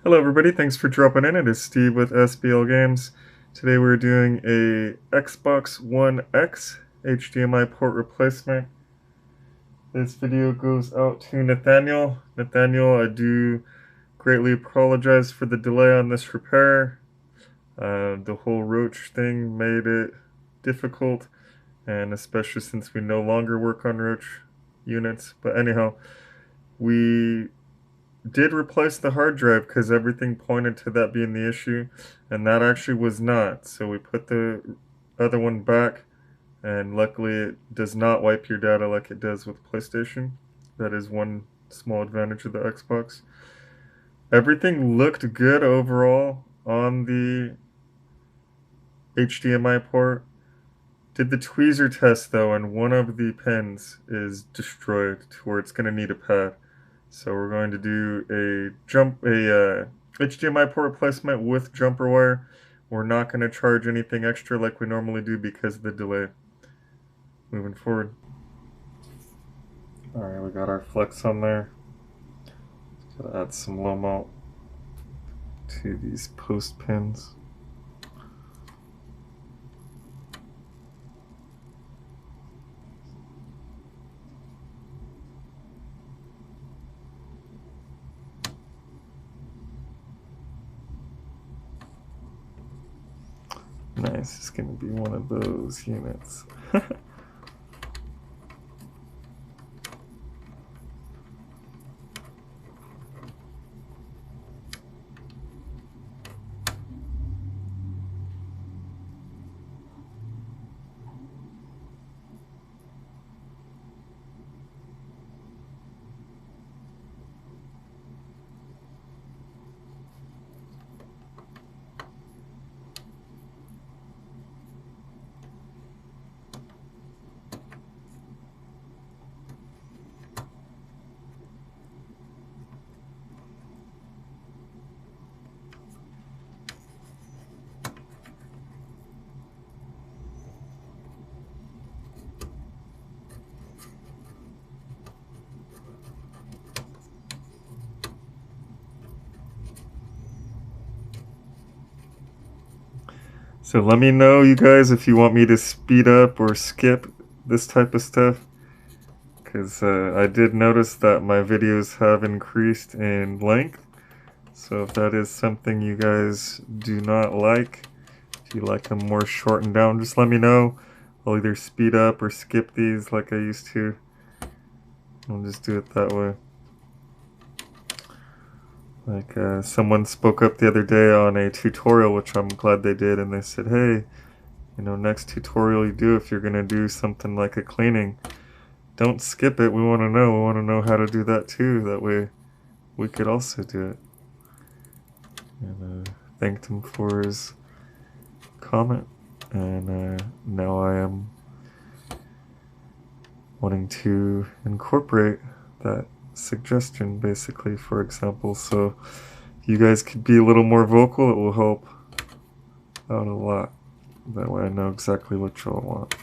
Hello everybody, thanks for dropping in. It is Steve with SBL Games. Today we're doing a Xbox One X HDMI port replacement. This video goes out to Nathaniel. Nathaniel, I do greatly apologize for the delay on this repair. The whole roach thing made it difficult, and especially since we no longer work on roach units. But anyhow, we did replace the hard drive because everything pointed to that being the issue, and that actually was not. So we put the other one back, and luckily it does not wipe your data like it does with PlayStation. That is one small advantage of the Xbox. Everything looked good overall on the HDMI port. Did the tweezer test though, and one of the pins is destroyed to where it's going to need a pad. So we're going to do a HDMI port replacement with jumper wire. We're not going to charge anything extra like we normally do because of the delay. Moving forward. Alright, we got our flex on there. Gotta add some low mount to these post pins. Nice, it's gonna be one of those units. So let me know, you guys, if you want me to speed up or skip this type of stuff. Because I did notice that my videos have increased in length. So if that is something you guys do not like, if you like them more shortened down, just let me know. I'll either speed up or skip these like I used to. I'll just do it that way. Like someone spoke up the other day on a tutorial, which I'm glad they did, and they said, hey, you know, next tutorial you do, if you're going to do something like a cleaning, don't skip it. We want to know. We want to know how to do that too. That way we could also do it. And thanked him for his comment. And now I am wanting to incorporate that suggestion, basically, for example. So if you guys could be a little more vocal, it will help out a lot. That way I know exactly what y'all want.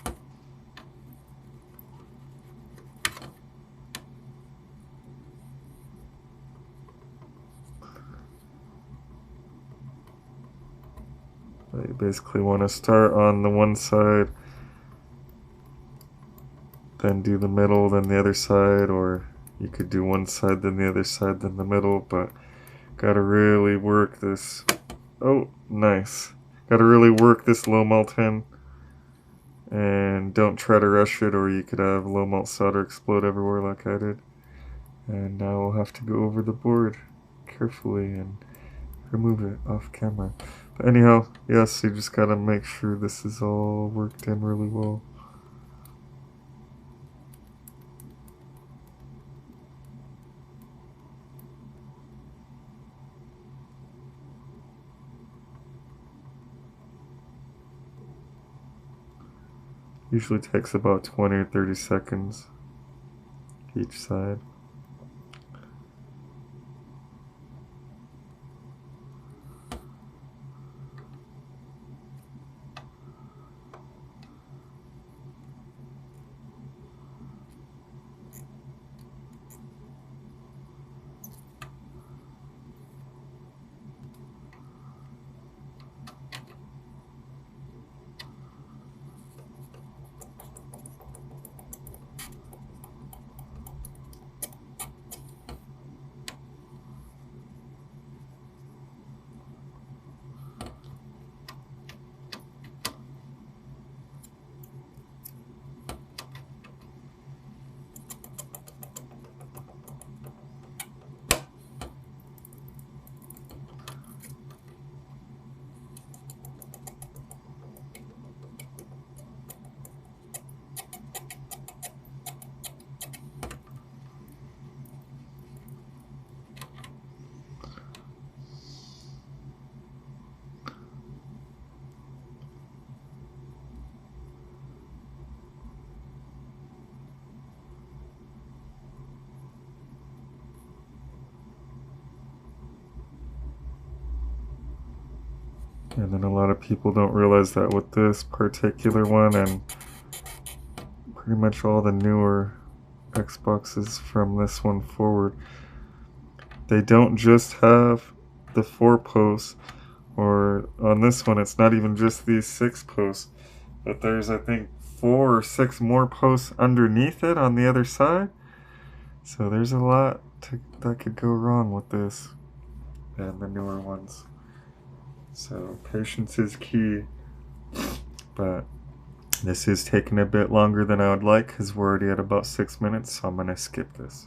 You basically want to start on the one side, then do the middle, then the other side, or you could do one side, then the other side, then the middle, but gotta really work this. Oh, nice. Gotta really work this low melt in, and don't try to rush it, or you could have low melt solder explode everywhere like I did. And now we'll have to go over the board carefully and remove it off camera. But anyhow, yes, you just gotta make sure this is all worked in really well. Usually takes about 20 or 30 seconds each side. And then a lot of people don't realize that with this particular one and pretty much all the newer Xboxes from this one forward, they don't just have the 4 posts, or on this one it's not even just these 6 posts, but there's I think 4 or 6 more posts underneath it on the other side. So there's a lot that could go wrong with this and the newer ones. So patience is key, but this is taking a bit longer than I would like because we're already at about 6 minutes, so I'm going to skip this.